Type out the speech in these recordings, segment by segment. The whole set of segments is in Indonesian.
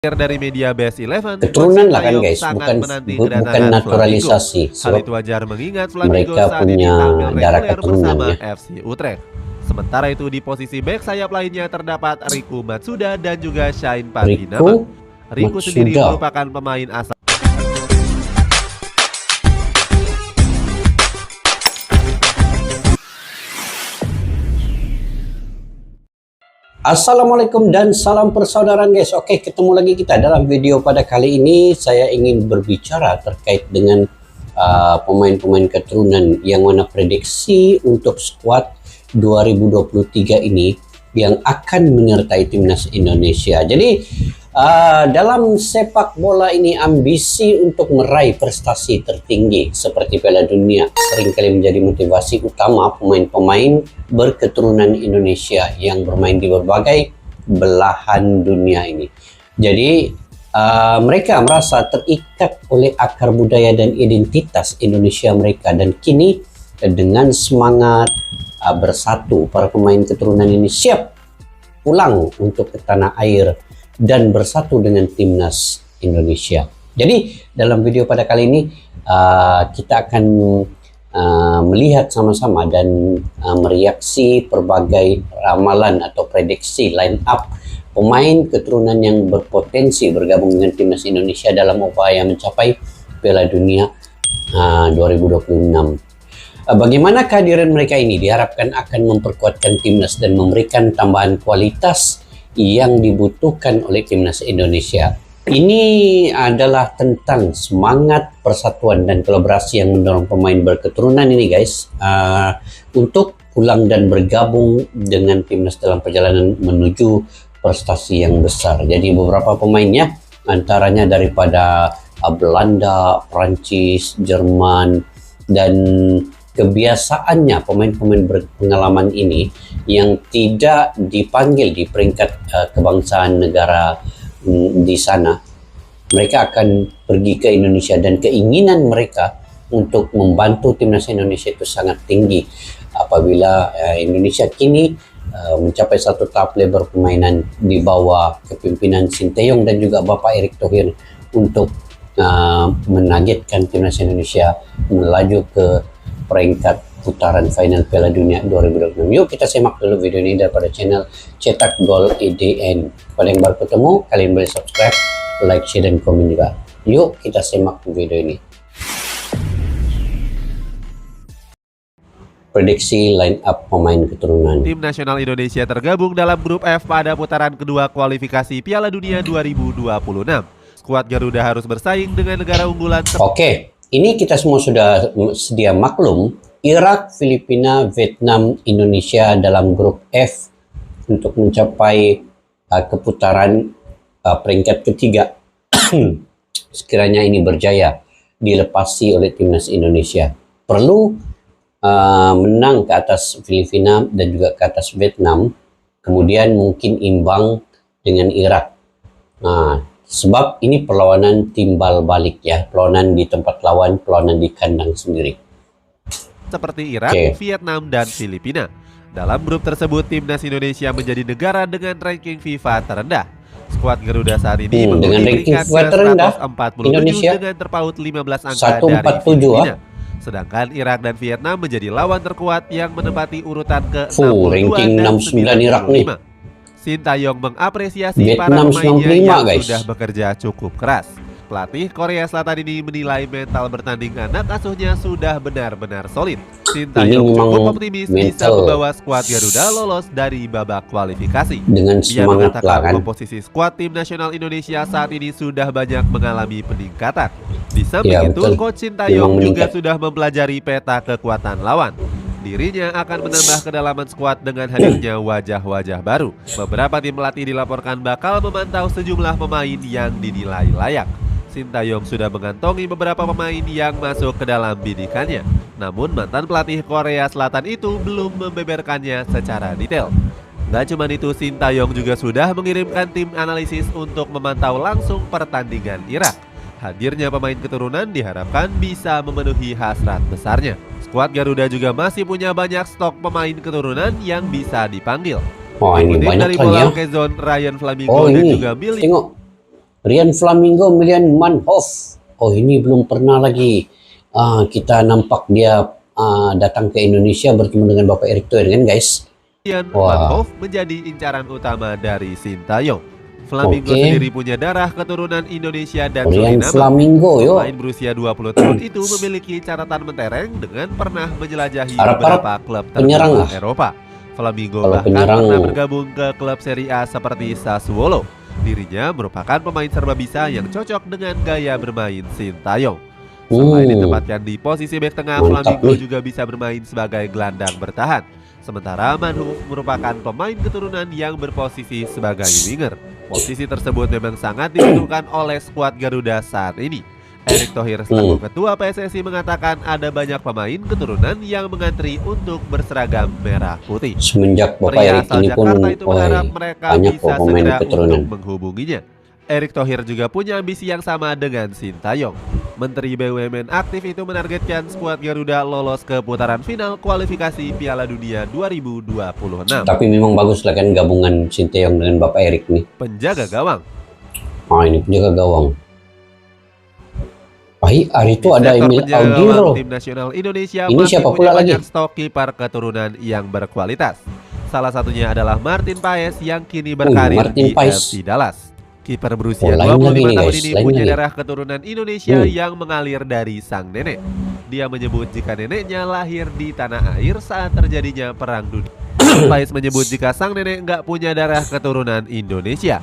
Dari media Best Eleven, keturunan lah kan guys, bukan naturalisasi. Hal itu wajar mengingat Flamingo mereka saat ini punya tampil darah reguler keturunan bersama ya. FC Utrecht. Sementara itu di posisi bek sayap lainnya terdapat Riku Matsuda dan juga Shain Patinama. Riku sendiri merupakan pemain asal Assalamualaikum dan salam persaudaraan guys. Oke, ketemu lagi kita dalam video pada kali ini. Saya ingin berbicara terkait dengan pemain-pemain keturunan yang mana prediksi untuk skuad 2023 ini yang akan menyertai timnas Indonesia. Jadi dalam sepak bola ini ambisi untuk meraih prestasi tertinggi seperti Piala Dunia seringkali menjadi motivasi utama pemain-pemain berketurunan Indonesia yang bermain di berbagai belahan dunia ini. Jadi mereka merasa terikat oleh akar budaya dan identitas Indonesia mereka, dan kini dengan semangat bersatu, para pemain keturunan ini siap pulang untuk ke tanah air dan bersatu dengan timnas Indonesia. Jadi dalam video pada kali ini kita akan melihat sama-sama dan mereaksi berbagai ramalan atau prediksi line up pemain keturunan yang berpotensi bergabung dengan timnas Indonesia dalam upaya mencapai Piala Dunia 2026. Bagaimana kehadiran mereka ini diharapkan akan memperkuatkan timnas dan memberikan tambahan kualitas yang dibutuhkan oleh timnas Indonesia. Ini adalah tentang semangat persatuan dan kolaborasi yang mendorong pemain berketurunan ini guys untuk pulang dan bergabung dengan timnas dalam perjalanan menuju prestasi yang besar. Jadi beberapa pemainnya antaranya daripada Belanda, Prancis, Jerman, dan kebiasaannya pemain-pemain berpengalaman ini yang tidak dipanggil di peringkat kebangsaan negara di sana, mereka akan pergi ke Indonesia dan keinginan mereka untuk membantu timnas Indonesia itu sangat tinggi apabila Indonesia kini mencapai satu tahap level permainan di bawah kepimpinan Sinteyong dan juga Bapak Erick Thohir untuk menargetkan timnas Indonesia melaju ke peringkat putaran final Piala Dunia 2026. Yuk kita simak dulu video ini daripada channel Cetak Gol EDN. Pada yang baru ketemu, kalian boleh subscribe, like, share, dan komen juga. Yuk kita simak video ini. Prediksi line up pemain keturunan. Tim nasional Indonesia tergabung dalam grup F pada putaran kedua kualifikasi Piala Dunia 2026. Skuad Garuda harus bersaing dengan negara unggulan. Oke, ini kita semua sudah sedia maklum, Irak, Filipina, Vietnam, Indonesia dalam grup F untuk mencapai keputaran peringkat ketiga. Sekiranya ini berjaya dilepasi oleh timnas Indonesia, perlu menang ke atas Filipina dan juga ke atas Vietnam, kemudian mungkin imbang dengan Irak. Nah, sebab ini perlawanan timbal balik ya, perlawanan di tempat lawan, perlawanan di kandang sendiri. Seperti Irak, Vietnam, dan Filipina. Dalam grup tersebut, timnas Indonesia menjadi negara dengan ranking FIFA terendah. Skuad Garuda saat ini dengan ranking FIFA terendah, Indonesia dengan terpaut 15 angka dari Filipina. Sedangkan Irak dan Vietnam menjadi lawan terkuat yang menempati urutan ke-62 ranking 69 Irak nih. Sintayong mengapresiasi Vietnam para pemainnya yang guys. sudah bekerja cukup keras. Pelatih Korea Selatan ini menilai mental bertanding anak asuhnya sudah benar-benar solid. Sintayong cukup optimis bisa membawa skuad Garuda lolos dari babak kualifikasi. Dengan Dia semangat mengatakan komposisi skuad tim nasional Indonesia saat ini sudah banyak mengalami peningkatan. Di samping itu, Coach Sintayong juga sudah mempelajari peta kekuatan lawan. Dirinya akan menambah kedalaman skuad dengan hadirnya wajah-wajah baru. Beberapa tim pelatih dilaporkan bakal memantau sejumlah pemain yang dinilai layak. Sintayong sudah mengantongi beberapa pemain yang masuk ke dalam bidikannya. Namun mantan pelatih Korea Selatan itu belum membeberkannya secara detail. Gak cuma itu, Sintayong juga sudah mengirimkan tim analisis untuk memantau langsung pertandingan Irak. Hadirnya pemain keturunan diharapkan bisa memenuhi hasrat besarnya. Skuad Garuda juga masih punya banyak stok pemain keturunan yang bisa dipanggil. Wah, ini banyak dari lagi ya. Zone, Ryan Flamingo dan juga Billy. Tengok, Rian Flamingo, Milian Manhoef. Oh, ini belum pernah lagi kita nampak dia datang ke Indonesia bertemu dengan Bapak Erick Thohir kan guys. Rian Manhoef menjadi incaran utama dari Sintayong. Flamingo sendiri punya darah keturunan Indonesia dan Rian Suriname. Flamingo, yo. Pemain berusia 20 tahun itu memiliki catatan mentereng dengan pernah menjelajahi beberapa klub terbesar Eropa. Flamingo bahkan pernah bergabung ke klub Serie A seperti Sassuolo. Dirinya merupakan pemain serba bisa yang cocok dengan gaya bermain Sintayong. Selain ditempatkan di posisi bek tengah, Flamingo juga bisa bermain sebagai gelandang bertahan. Sementara Manhoef merupakan pemain keturunan yang berposisi sebagai winger. Posisi tersebut memang sangat dibutuhkan oleh skuad Garuda saat ini. Erick Thohir selaku ketua PSSI mengatakan ada banyak pemain keturunan yang mengantri untuk berseragam merah putih. Semenjak Bapak Erick ini pun mereka bisa segera untuk menghubunginya. Erick Thohir juga punya ambisi yang sama dengan Sintayong. Menteri BUMN aktif itu menargetkan skuad Garuda lolos ke putaran final kualifikasi Piala Dunia 2026. Tapi memang bagus lah kan gabungan Sintayong dengan Bapak Erick nih. Penjaga gawang. Ini penjaga gawang. Hari itu ada Emil Audiro. Tim nasional Indonesia ini siapa pula lagi? Stok kiper keturunan yang berkualitas. Salah satunya adalah Martin Paes yang kini berkarir di FC Dallas. Kiper berusia 25 tahun ini punya darah keturunan Indonesia yang mengalir dari sang nenek. Dia menyebut jika neneknya lahir di tanah air saat terjadinya Perang Dunia. Paes menyebut jika sang nenek nggak punya darah keturunan Indonesia.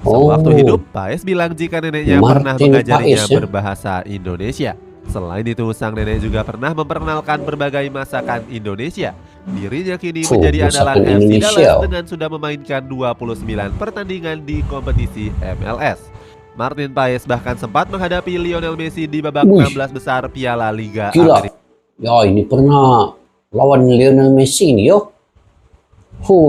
Sewaktu hidup, Paes bilang jika neneknya pernah mengajarinya berbahasa Indonesia. Selain itu, sang nenek juga pernah memperkenalkan berbagai masakan Indonesia. Dirinya kini menjadi andalan FC Dallas dengan sudah memainkan 29 pertandingan di kompetisi MLS. Martin Paes bahkan sempat menghadapi Lionel Messi di babak 16 besar Piala Liga Amerika. Ya, ini pernah lawan Lionel Messi ini, yo.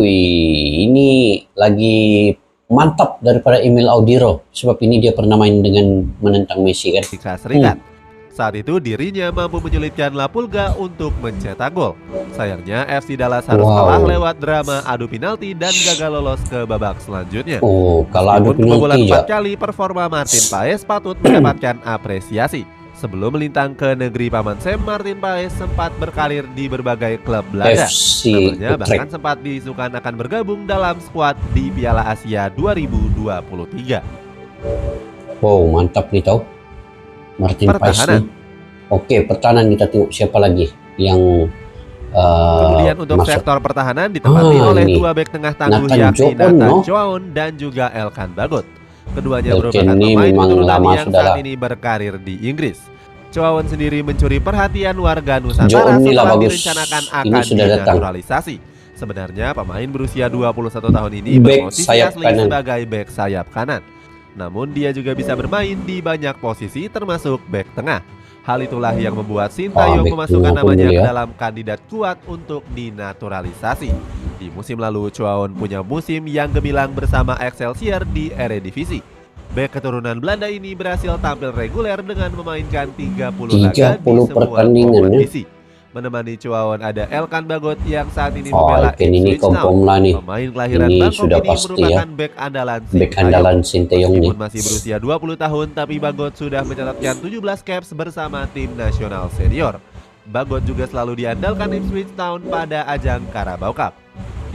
Ini lagi mantap daripada Emil Audiro, sebab ini dia pernah main dengan menentang Messi kan. Serikat. Saat itu dirinya mampu menyulitkan La Pulga untuk mencetak gol. Sayangnya FC Dallas harus kalah lewat drama adu penalti dan gagal lolos ke babak selanjutnya. Kalau adu penalti 4 kali performa Martin Paes patut mendapatkan apresiasi. Sebelum melintang ke negeri Paman Sam, Martin Paes sempat berkarir di berbagai klub Belanda. Namanya bahkan sempat diisukan akan bergabung dalam skuad di Piala Asia 2023. Mantap nih tau. Martin Paes nih. Oke, pertahanan kita tengok siapa lagi yang kemudian untuk sektor pertahanan ditempati oleh dua bek tengah tangguh yakni Nathan Choaon dan juga Elkan Bagot. Keduanya merupakan pemain keturunan yang saat ini berkarir di Inggris. Choaon sendiri mencuri perhatian warga Nusantara setelah direncanakan akan dinaturalisasi. Sebenarnya pemain berusia 21 tahun ini berposisi asli sebagai bek sayap kanan. Namun dia juga bisa bermain di banyak posisi termasuk bek tengah. Hal itulah yang membuat Sintayong memasukkan namanya ke dalam kandidat kuat untuk dinaturalisasi. Di musim lalu, Choaon punya musim yang gemilang bersama Excelsior di Eredivisie. Bek keturunan Belanda ini berhasil tampil reguler dengan memainkan 30 laga di semua kompetisi. Menemani Choaon ada Elkan Bagot yang saat ini membela Ipswich Town. Pemain kelahiran Bangkok ini merupakan bek andalan Sintayong. Meskipun masih berusia 20 tahun, tapi Bagot sudah mencatatkan 17 caps bersama tim nasional senior. Bagot juga selalu diandalkan Ipswich Town pada ajang Carabao Cup.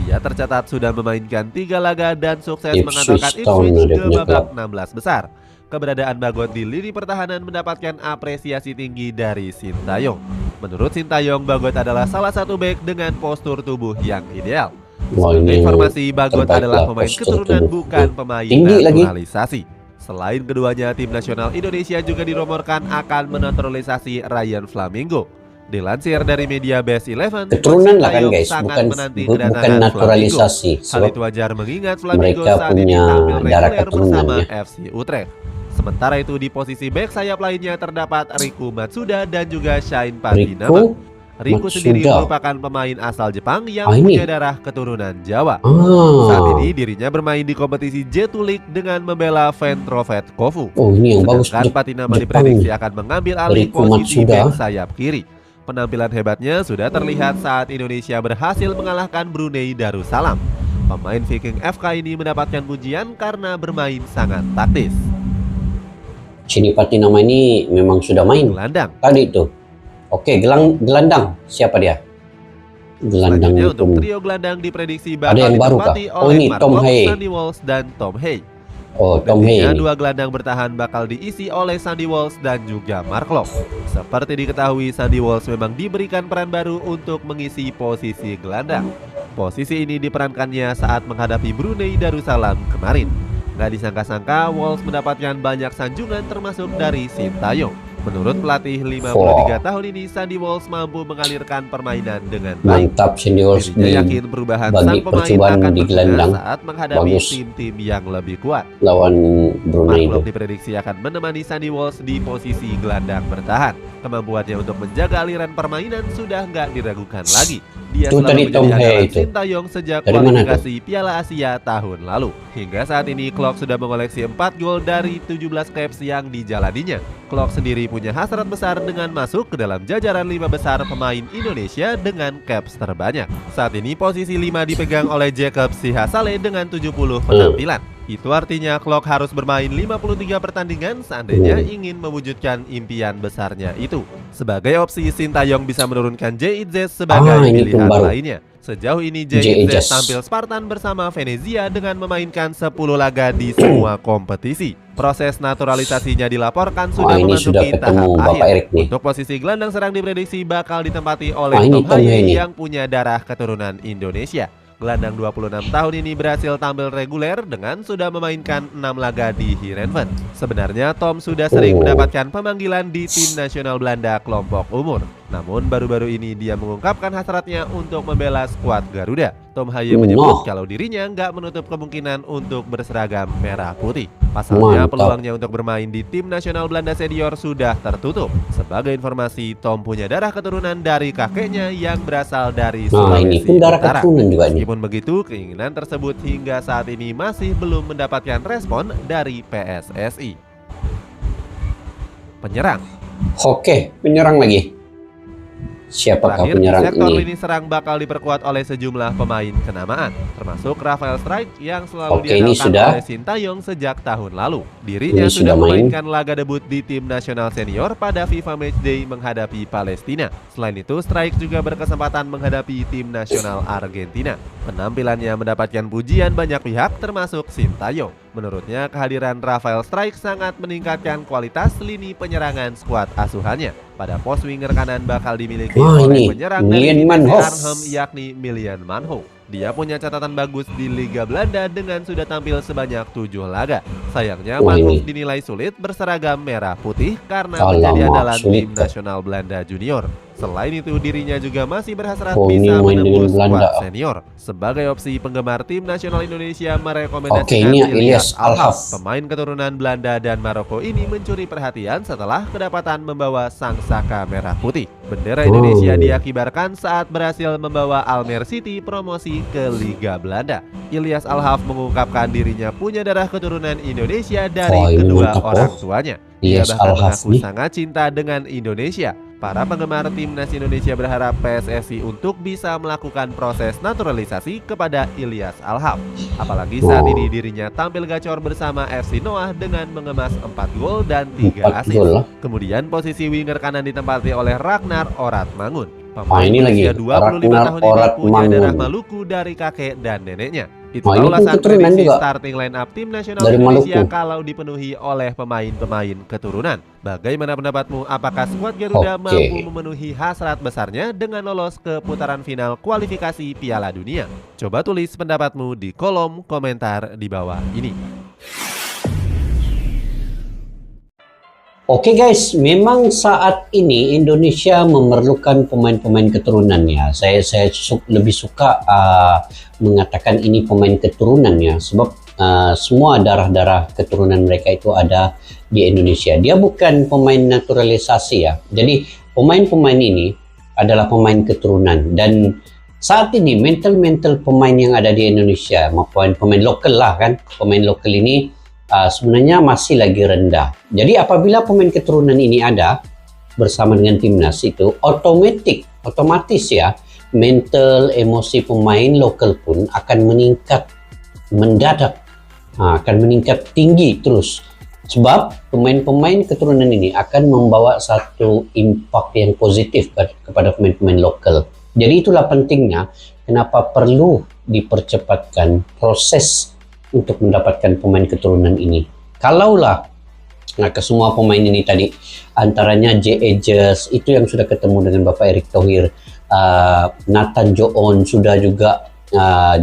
Dia tercatat sudah memainkan 3 laga dan sukses mengantarkan Ipswich ke babak 16 besar. Keberadaan Bagot di lini pertahanan mendapatkan apresiasi tinggi dari Sintayong. Menurut Sintayong, Bagot adalah salah satu bek dengan postur tubuh yang ideal. Informasi, Bagot adalah pemain keturunan bukan pemain naturalisasi. Selain keduanya, tim nasional Indonesia juga dirumorkan akan menaturalisasi Rian Flamingo. Dilansir dari media Best 11, keturunan lah kan guys, bukan naturalisasi. Hal itu wajar mengingat Flamingo saat ini tampil reguler bersama FC Utrecht. Sementara itu di posisi bek sayap lainnya terdapat Riku Matsuda dan juga Shain Patinama. Riku sendiri merupakan pemain asal Jepang yang punya darah keturunan Jawa. Saat ini dirinya bermain di kompetisi J2 League dengan membela Ventrovet Kofu. Ini yang bagus. Patinama diprediksi akan mengambil alih posisi bek sayap kiri. Penampilan hebatnya sudah terlihat saat Indonesia berhasil mengalahkan Brunei Darussalam. Pemain Viking FK ini mendapatkan pujian karena bermain sangat taktis. Cini Pati nama ini memang sudah main Gelandang. tadi tuh. Oke, gelandang. Siapa dia? Gelandang Selanjutnya itu. untuk trio gelandang diprediksi Ada bakal yang baru kah? ditempati Oh, oleh ini Mark Tom Locke, Hay. Sandy Walsh, dan Tom Hay. Oh, Tom Hay. Nantinya ini. dua gelandang bertahan bakal diisi oleh Sandy Walsh dan juga Mark Locke. Seperti diketahui, Sandy Walsh memang diberikan peran baru untuk mengisi posisi gelandang. Posisi ini diperankannya saat menghadapi Brunei Darussalam kemarin. Gak disangka-sangka, Walsh mendapatkan banyak sanjungan termasuk dari Sintayong. Menurut pelatih 53 tahun ini, Sandy Walsh mampu mengalirkan permainan dengan baik. Mantap Sandy Walsh Dirinya yakin perubahan bagi sang pemain percobaan akan di berguna gelandang. saat menghadapi Bagus. tim-tim yang lebih kuat. lawan Brunei Mark itu. Locke diprediksi akan menemani Sandy Walsh di posisi gelandang bertahan. Kemampuannya untuk menjaga aliran permainan sudah nggak diragukan lagi. Dia Itu tadi selalu Tom menjadi Hay andalan itu. Sintayong sejak Dari mana kualifikasi Piala Asia tahun lalu. Hingga saat ini, Klok sudah mengoleksi 4 gol dari 17 caps yang dijalaninya. Klok sendiri punya hasrat besar dengan masuk ke dalam jajaran 5 besar pemain Indonesia dengan caps terbanyak. Saat ini posisi 5 dipegang oleh Jacob Sihasale dengan 70 penampilan. Itu artinya Klok harus bermain 53 pertandingan seandainya ingin mewujudkan impian besarnya itu. Sebagai opsi, Sintayong bisa menurunkan JIZ sebagai ini pilihan baru. lainnya. Sejauh ini JIZ. JIZ tampil Spartan bersama Venezia dengan memainkan 10 laga di semua kompetisi. Proses naturalisasinya dilaporkan sudah ini memasuki sudah ketemu tahap Bapak akhir. Erik nih. Untuk posisi gelandang serang diprediksi bakal ditempati oleh ini Tom Tom Hay Hay nih. yang punya darah keturunan Indonesia. Gelandang 26 tahun ini berhasil tampil reguler dengan sudah memainkan 6 laga di Heerenveen. Sebenarnya Tom sudah sering mendapatkan pemanggilan di tim nasional Belanda kelompok umur. Namun baru-baru ini dia mengungkapkan hasratnya untuk membela skuad Garuda. Tom Hay menyebut kalau dirinya nggak menutup kemungkinan untuk berseragam merah putih. Pasalnya peluangnya untuk bermain di tim nasional Belanda senior sudah tertutup. Sebagai informasi, Tom punya darah keturunan dari kakeknya yang berasal dari Sulawesi ini pun darah Utara. keturunan juga nih. Meskipun begitu, keinginan tersebut hingga saat ini masih belum mendapatkan respon dari PSSI. Penyerang. Oke, penyerang lagi. Siapakah Terakhir, penyerang sektor ini? lini serang bakal diperkuat oleh sejumlah pemain kenamaan, termasuk Rafael Strijk yang selalu Oke, ini diandalkan sudah. oleh Sintayong sejak tahun lalu. Dirinya Ini sudah sudah main. memainkan laga debut di tim nasional senior pada FIFA Matchday menghadapi Palestina. Selain itu, Strijk juga berkesempatan menghadapi tim nasional Argentina. Penampilannya mendapatkan pujian banyak pihak termasuk Sintayong. Menurutnya, kehadiran Rafael Strijk sangat meningkatkan kualitas lini penyerangan skuad asuhannya. Pada pos winger kanan bakal dimiliki oleh ini penyerang Milian dari Manhoef. Arnhem yakni Milian Manhoef. Dia punya catatan bagus di Liga Belanda dengan sudah tampil sebanyak 7 laga. Sayangnya Manhoef dinilai sulit berseragam merah putih karena menjadi andalan tim nasional Belanda junior. Selain itu, dirinya juga masih berhasrat bisa menembus skuad senior. Sebagai opsi, penggemar tim nasional Indonesia merekomendasikan Ilyas Alhaf. Pemain keturunan Belanda dan Maroko ini mencuri perhatian setelah kedapatan membawa sang saka merah putih. Bendera Indonesia diakibarkan saat berhasil membawa Almere City promosi ke Liga Belanda. Ilyas Alhaf mengungkapkan dirinya punya darah keturunan Indonesia dari kedua orang tuanya. Dia bahkan mengaku sangat cinta dengan Indonesia. Para penggemar timnas Indonesia berharap PSSI untuk bisa melakukan proses naturalisasi kepada Ilyas Alhaf. Apalagi saat ini dirinya tampil gacor bersama FC Noah dengan mengemas 4 gol dan 3 assist. Kemudian posisi winger kanan ditempati oleh Ragnar Oratmangun. Pemain usia 25 tahun ini punya darah Maluku dari kakek dan neneknya. Itulah ulasan prediksi starting line up tim nasional Indonesia kalau dipenuhi oleh pemain-pemain keturunan. Bagaimana pendapatmu? Apakah skuad Garuda mampu memenuhi hasrat besarnya dengan lolos ke putaran final kualifikasi Piala Dunia? Coba tulis pendapatmu di kolom komentar di bawah ini. Oke guys, memang saat ini Indonesia memerlukan pemain-pemain keturunannya. Saya lebih suka mengatakan ini pemain keturunannya, sebab semua darah-darah keturunan mereka itu ada di Indonesia. Dia bukan pemain naturalisasi ya. Jadi pemain-pemain ini adalah pemain keturunan, dan saat ini mental pemain yang ada di Indonesia maupun pemain lokal lah kan, pemain lokal ini sebenarnya masih lagi rendah. Jadi apabila pemain keturunan ini ada bersama dengan timnas itu otomatis ya, mental, emosi pemain lokal pun akan meningkat mendadak, akan meningkat tinggi terus. Sebab pemain-pemain keturunan ini akan membawa satu impak yang positif kepada pemain-pemain lokal. Jadi itulah pentingnya kenapa perlu dipercepatkan proses untuk mendapatkan pemain keturunan ini. Kalaulah kesemua pemain ini tadi, antaranya J. Edges, itu yang sudah ketemu dengan Bapak Erick Thohir, Nathan Joon sudah juga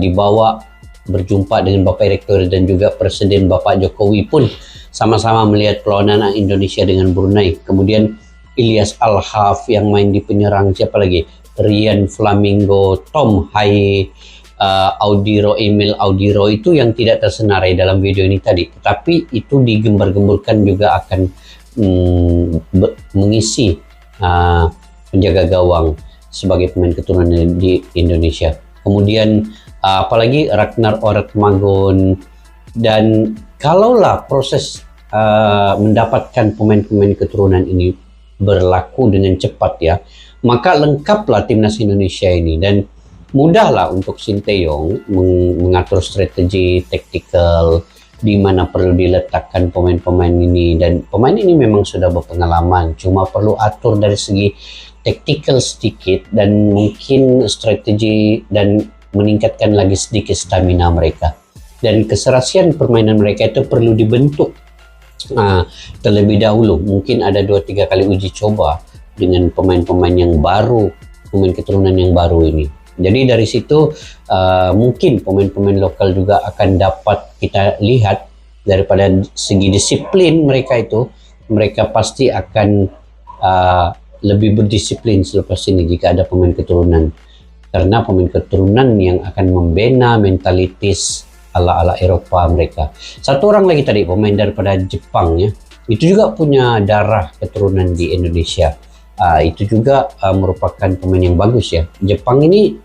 dibawa berjumpa dengan Bapak Erick Thohir, dan juga Presiden Bapak Jokowi pun sama-sama melihat perlawanan Indonesia dengan Brunei. Kemudian Ilyas Al-Haf yang main di penyerang, siapa lagi? Rian Flamingo, Tom Haye, Audiro, Emil Audiro, itu yang tidak tersenarai dalam video ini tadi. Tetapi itu digembar-gemburkan juga akan mengisi penjaga gawang sebagai pemain keturunan di Indonesia. Kemudian apalagi Ragnar Oretmagon. Dan kalaulah proses mendapatkan pemain-pemain keturunan ini berlaku dengan cepat ya, maka lengkaplah timnas Indonesia ini, dan mudahlah untuk Sinteyong mengatur strategi taktikal di mana perlu diletakkan pemain-pemain ini. Dan pemain ini memang sudah berpengalaman, cuma perlu atur dari segi taktikal sedikit dan mungkin strategi, dan meningkatkan lagi sedikit stamina mereka. Dan keserasian permainan mereka itu perlu dibentuk terlebih dahulu. Mungkin ada 2-3 kali uji coba dengan pemain-pemain yang baru, pemain keturunan yang baru ini. Jadi dari situ mungkin pemain-pemain lokal juga akan dapat kita lihat daripada segi disiplin mereka itu, mereka pasti akan lebih berdisiplin selepas ini jika ada pemain keturunan. Karena pemain keturunan yang akan membina mentalitas ala-ala Eropa mereka. Satu orang lagi tadi, pemain daripada Jepang ya, itu juga punya darah keturunan di Indonesia. Itu juga merupakan pemain yang bagus ya. Jepang ini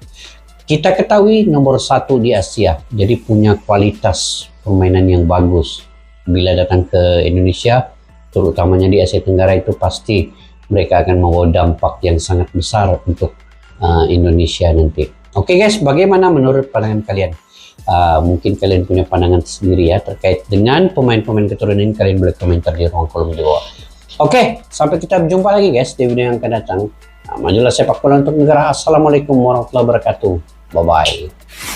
kita ketahui nomor 1 di Asia, jadi punya kualitas permainan yang bagus. Bila datang ke Indonesia, terutamanya di Asia Tenggara, itu pasti mereka akan membawa dampak yang sangat besar untuk Indonesia nanti. Oke guys, bagaimana menurut pandangan kalian? Mungkin kalian punya pandangan sendiri ya terkait dengan pemain-pemain keturunan ini. Kalian boleh komentar di ruang kolom di bawah. Oke, sampai kita berjumpa lagi guys di video yang akan datang. Majulah sepak bola untuk negara. Assalamualaikum warahmatullahi wabarakatuh. Bye bye.